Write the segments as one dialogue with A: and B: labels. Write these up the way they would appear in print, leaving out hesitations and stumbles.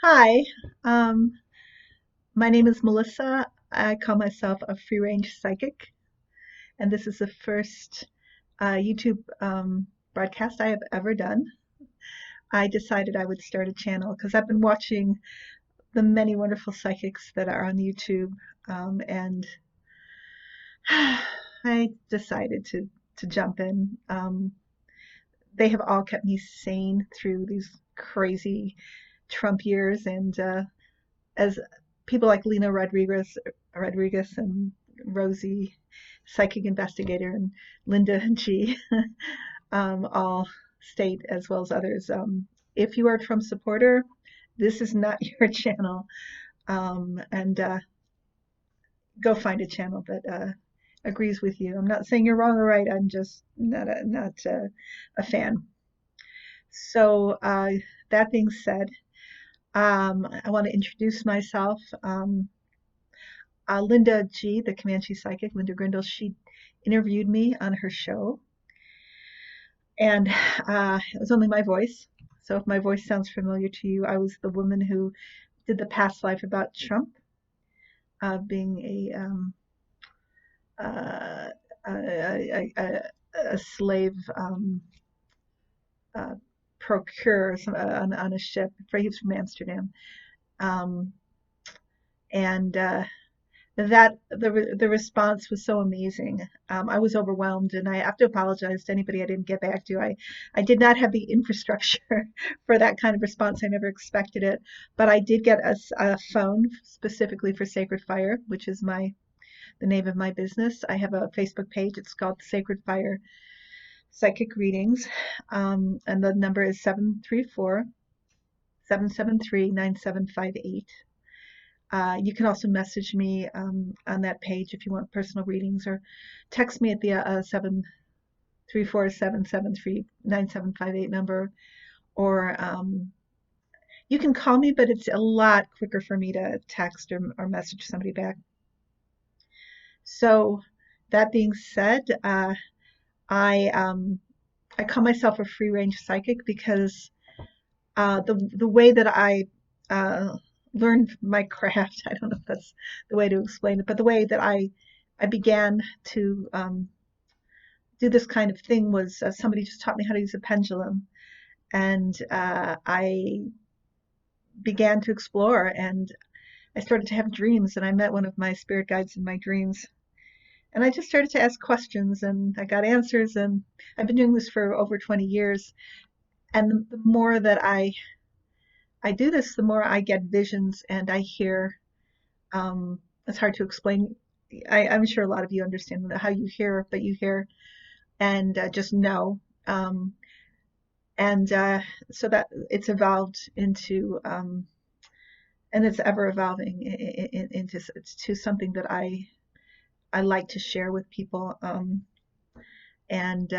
A: Hi, um, my name is Melissa. I call myself a free range psychic, and this is the first YouTube broadcast I have ever done. I decided I would start a channel because I've been watching the many wonderful psychics that are on YouTube, and I decided to jump in. They have all kept me sane through these crazy Trump years, and as people like Lena Rodriguez and Rosie, psychic investigator, and Linda G, all state as well as others. If you are a Trump supporter, this is not your channel, and go find a channel that agrees with you. I'm not saying you're wrong or right. I'm just not a fan. So that being said, I want to introduce myself. Linda G, the Comanche psychic, Linda Grindle, she interviewed me on her show, and it was only my voice. So if my voice sounds familiar to you, I was the woman who did the past life about Trump, being uh, a slave uh, procurer on a ship. He was from Amsterdam, um, and that the response was so amazing. I was overwhelmed, and I have to apologize to anybody I didn't get back to. I did not have the infrastructure for that kind of response. I never expected it, but I did get a phone specifically for Sacred Fire, which is the name of my business. I have a Facebook page. It's called Sacred Fire Psychic Readings, and the number is 734-773-9758. You can also message me on that page if you want personal readings, or text me at the 734-773-9758 number, or you can call me, but it's a lot quicker for me to text or message somebody back. So that being said, I I call myself a free range psychic because the way that I uh, learned my craft, I don't know if that's the way to explain it, but the way that I began to do this kind of thing was somebody just taught me how to use a pendulum, and I began to explore, and I started to have dreams, and I met one of my spirit guides in my dreams. And I just started to ask questions, and I got answers, and I've been doing this for over 20 years. And the more that I do this, the more I get visions and I hear. It's hard to explain. I'm sure a lot of you understand how you hear, but you hear and just know. And so that it's evolved into, and it's ever evolving into to something that I like to share with people. And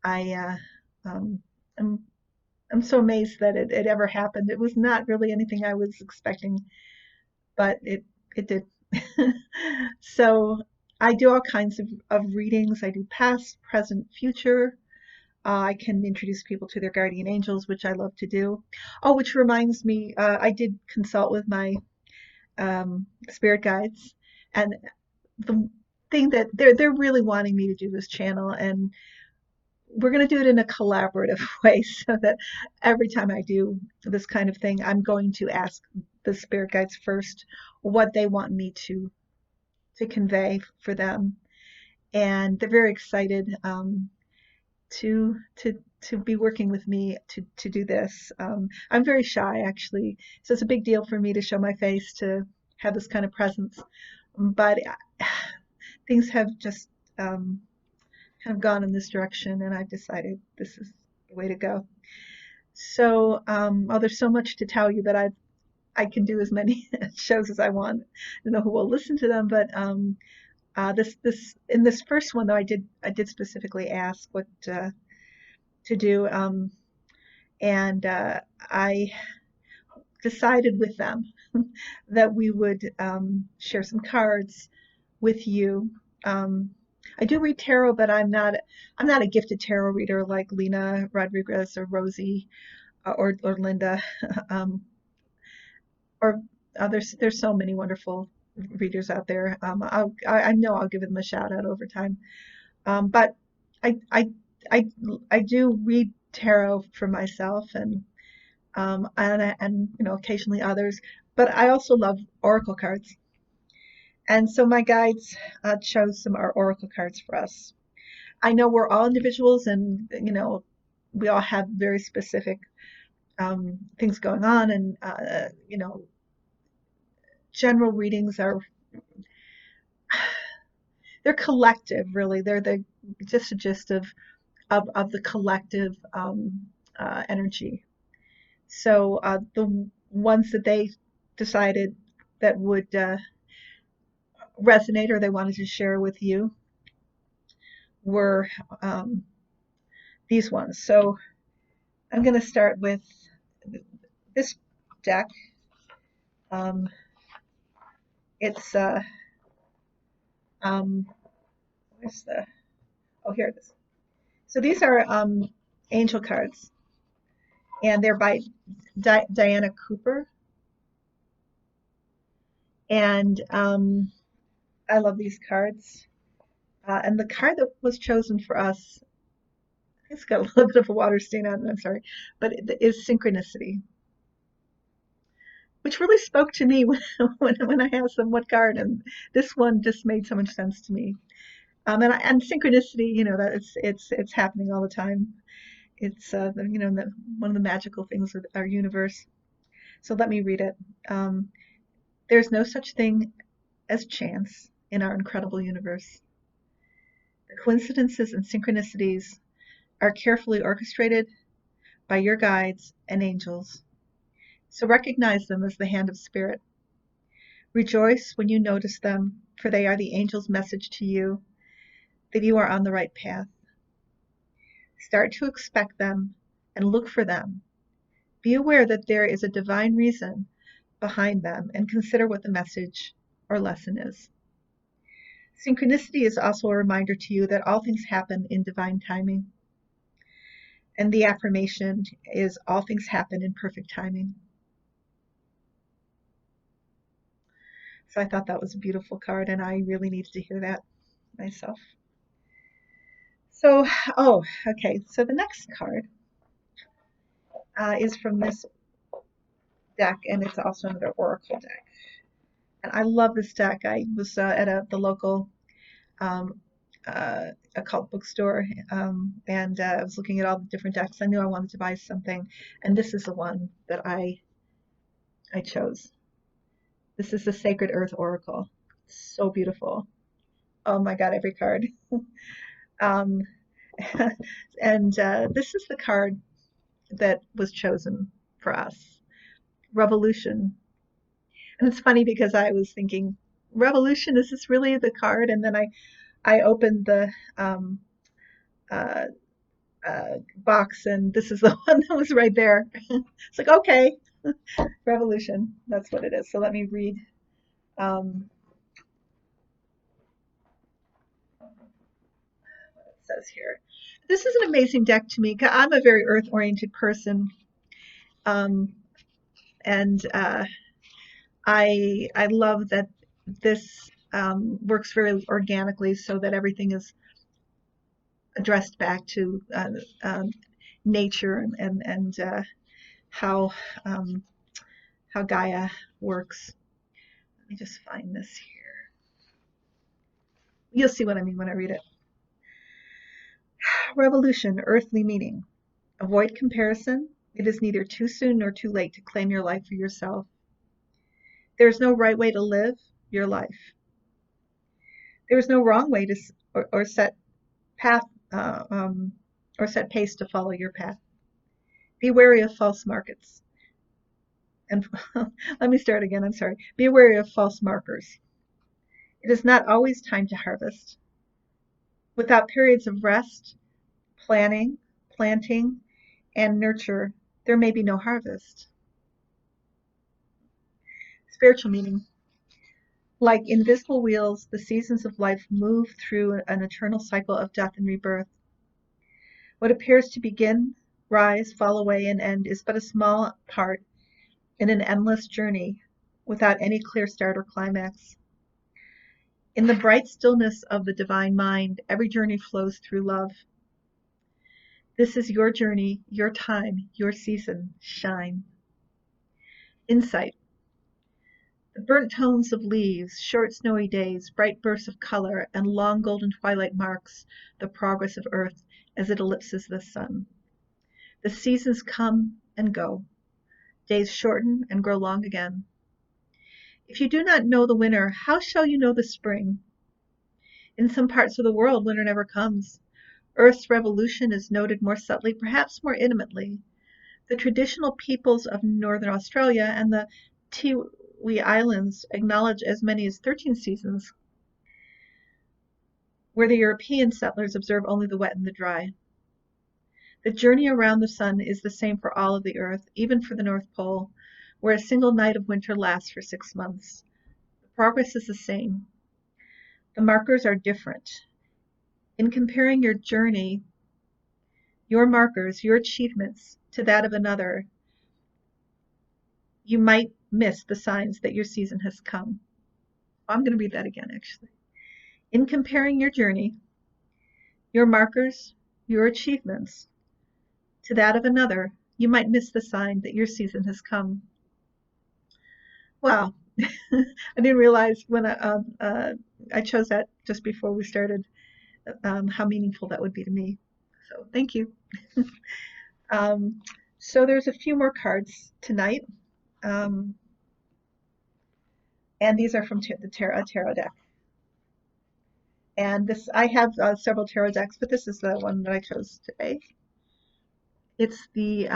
A: I um, I'm I'm so amazed that it ever happened. It was not really anything I was expecting, but it did. So I do all kinds of readings. I do past, present, future. I can introduce people to their guardian angels, which I love to do. Oh, which reminds me, I did consult with my spirit guides, and the thing that they're really wanting me to do this channel, and we're going to do it in a collaborative way so that every time I do this kind of thing, I'm going to ask the spirit guides first what they want me to convey for them, and they're very excited to to be working with me to do this. I'm very shy actually, so it's a big deal for me to show my face, to have this kind of presence, but things have just kind of gone in this direction, and I've decided this is the way to go. So, oh, there's so much to tell you, but I can do as many shows as I want. I don't know who will listen to them, but this in this first one though, I did specifically ask what to do, and I decided with them that we would share some cards with you. Um, I do read tarot, but I'm not a gifted tarot reader like Lena Rodriguez or Rosie. or Linda, um, or there's so many wonderful readers out there. I know I'll give them a shout out over time. But I, I, I, I do read tarot for myself and occasionally others, but I also love oracle cards. And so my guides chose some oracle cards for us. I know we're all individuals, and we all have very specific things going on, and general readings are they're collective, really. They're the just a gist of the collective energy. So the ones that they decided that would resonate or they wanted to share with you were these ones. So I'm going to start with this deck. Um, it's um, where's the? Oh, here it is. So these are angel cards, and they're by Diana Cooper. And I love these cards. And the card that was chosen for us, it's got a little bit of a water stain on it, I'm sorry, but it is synchronicity, which really spoke to me when I asked them what card, and this one just made so much sense to me. And synchronicity, that it's happening all the time. It's one of the magical things of our universe. So let me read it. Um, there's no such thing as chance in our incredible universe. The coincidences and synchronicities are carefully orchestrated by your guides and angels. So recognize them as the hand of spirit. Rejoice when you notice them, for they are the angel's message to you that you are on the right path. Start to expect them and look for them. Be aware that there is a divine reason behind them and consider what the message or lesson is. Synchronicity is also a reminder to you that all things happen in divine timing. And the affirmation is all things happen in perfect timing. So I thought that was a beautiful card, and I really needed to hear that myself. So, okay. So the next card is from this deck, and it's also another oracle deck. And I love this deck. I was at the local um, occult bookstore, and I was looking at all the different decks. I knew I wanted to buy something, and this is the one that I chose. This is the Sacred Earth Oracle. So beautiful. Oh my God, every card. Um, and this is the card that was chosen for us, Revolution. And it's funny because I was thinking, Revolution, is this really the card? And then I opened the uh, box, and this is the one that was right there. It's like, okay, Revolution, that's what it is. So let me read. What it says here. This is an amazing deck to me. I'm a very earth-oriented person, um, and I love that this works very organically, so that everything is addressed back to nature and how um, how Gaia works. Let me just find this here. You'll see what I mean when I read it. Revolution, earthly meaning. Avoid comparison. It is neither too soon nor too late to claim your life for yourself. There is no right way to live your life. There is no wrong way to or set path or set pace to follow your path. Be wary of false markets. And let me start again. I'm sorry. Be wary of false markers. It is not always time to harvest. Without periods of rest, planning, planting, and nurture, there may be no harvest. Spiritual meaning. Like invisible wheels, the seasons of life move through an eternal cycle of death and rebirth. What appears to begin rise, fall away, and end is but a small part in an endless journey without any clear start or climax. In the bright stillness of the divine mind, every journey flows through love. This is your journey, your time, your season. Shine. Insight. The burnt tones of leaves, short snowy days, bright bursts of color, and long golden twilight marks the progress of Earth as it ellipses the sun. The seasons come and go. Days shorten and grow long again. If you do not know the winter, how shall you know the spring? In some parts of the world, winter never comes. Earth's revolution is noted more subtly, perhaps more intimately. The traditional peoples of northern Australia and the Tiwi Islands acknowledge as many as 13 seasons, where the European settlers observe only the wet and the dry. The journey around the sun is the same for all of the Earth, even for the North Pole, where a single night of winter lasts for 6 months. The progress is the same. The markers are different. In comparing your journey, your markers, your achievements to that of another, you might miss the signs that your season has come. I'm going to read that again, actually. In comparing your journey, your markers, your achievements to that of another, you might miss the sign that your season has come. Wow. I didn't realize when I chose that just before we started how meaningful that would be to me. So thank you. So there's a few more cards tonight. And these are from the tarot deck. And this, I have several tarot decks, but this is the one that I chose today. It's the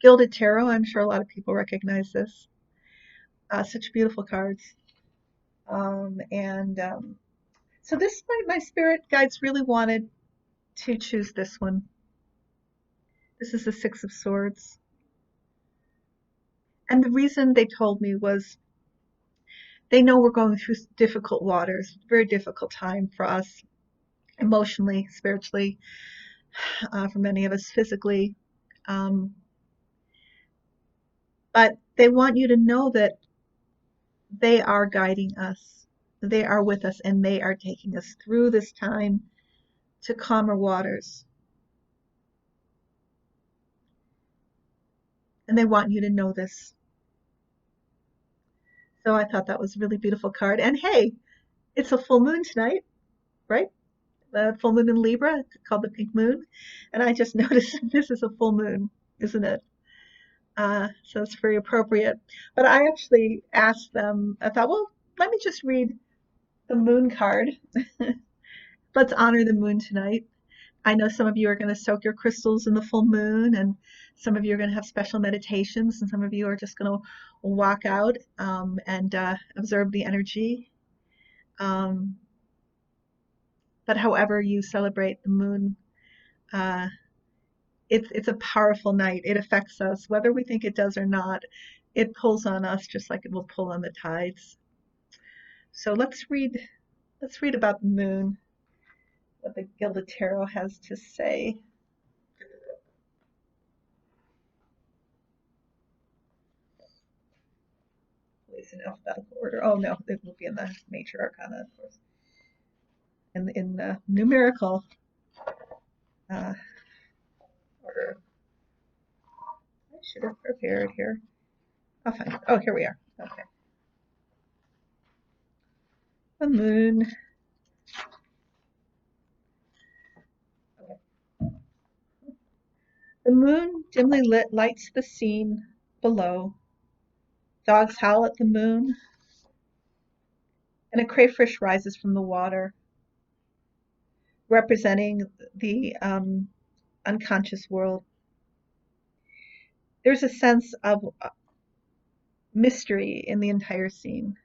A: Gilded Tarot. I'm sure a lot of people recognize this. Such beautiful cards. So this, my spirit guides really wanted to choose this one. This is the Six of Swords. And the reason they told me was they know we're going through difficult waters, very difficult time for us emotionally, spiritually, for many of us physically. But they want you to know that they are guiding us, they are with us, and they are taking us through this time to calmer waters. And they want you to know this. So I thought that was a really beautiful card. And hey, it's a full moon tonight, right? The full moon in Libra, called the pink moon. And I just noticed this is a full moon, isn't it? So it's very appropriate. But I actually asked them, I thought, well, let me just read the moon card. Let's honor the moon tonight. I know some of you are going to soak your crystals in the full moon, and some of you are going to have special meditations, and some of you are just going to walk out and observe the energy. But however you celebrate the moon, it's a powerful night. It affects us, whether we think it does or not. It pulls on us just like it will pull on the tides. So let's read about the moon, what the Gilded Tarot has to say. It's in alphabetical order. Oh no, it will be in the Major Arcana, of course. In the numerical order. I should have prepared here. I'll find it. Oh, here we are. Okay. The moon. Okay. The moon dimly lit lights the scene below. Dogs howl at the moon, and a crayfish rises from the water, representing the unconscious world. There's a sense of mystery in the entire scene.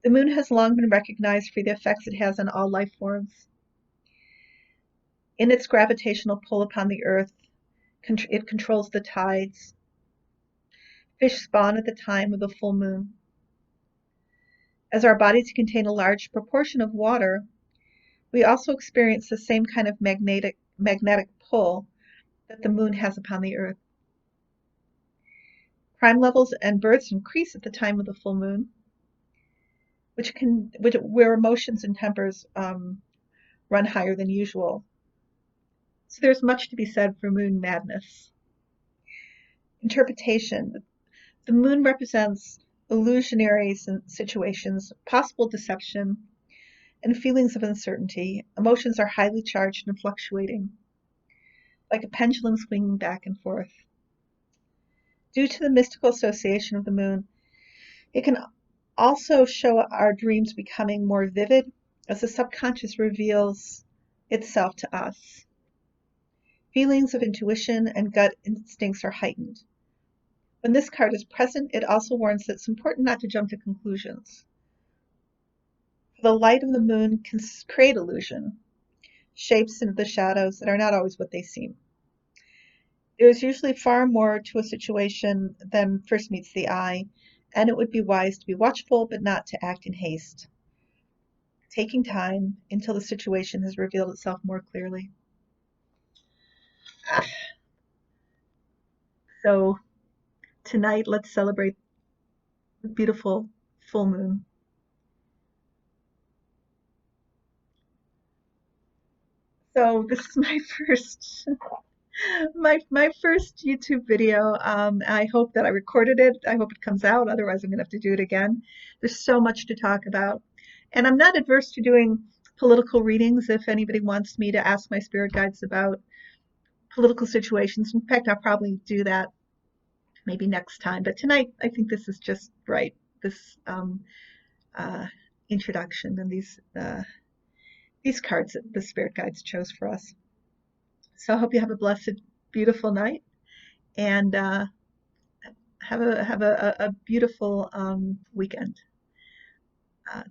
A: The moon has long been recognized for the effects it has on all life forms. In its gravitational pull upon the earth, it controls the tides. Fish spawn at the time of the full moon. As our bodies contain a large proportion of water, we also experience the same kind of magnetic magnetic pull that the moon has upon the earth. Crime levels and births increase at the time of the full moon, where emotions and tempers run higher than usual. So there's much to be said for moon madness. Interpretation. The moon represents illusionary situations, possible deception, and feelings of uncertainty. Emotions are highly charged and fluctuating, like a pendulum swinging back and forth. Due to the mystical association of the moon, it can also show our dreams becoming more vivid as the subconscious reveals itself to us. Feelings of intuition and gut instincts are heightened. When this card is present, it also warns that it's important not to jump to conclusions. The light of the moon can create illusion, shapes into the shadows that are not always what they seem. There is usually far more to a situation than first meets the eye, and it would be wise to be watchful but not to act in haste, taking time until the situation has revealed itself more clearly. So tonight, let's celebrate the beautiful full moon. So this is my first my first YouTube video. I hope that I recorded it. I hope it comes out. Otherwise, I'm gonna have to do it again. There's so much to talk about, and I'm not adverse to doing political readings if anybody wants me to ask my spirit guides about political situations. In fact, I'll probably do that maybe next time. But tonight, I think this is just right. This uh, introduction and these cards that the spirit guides chose for us. So I hope you have a blessed, beautiful night, and have a beautiful weekend. Uh,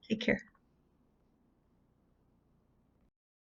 A: take care.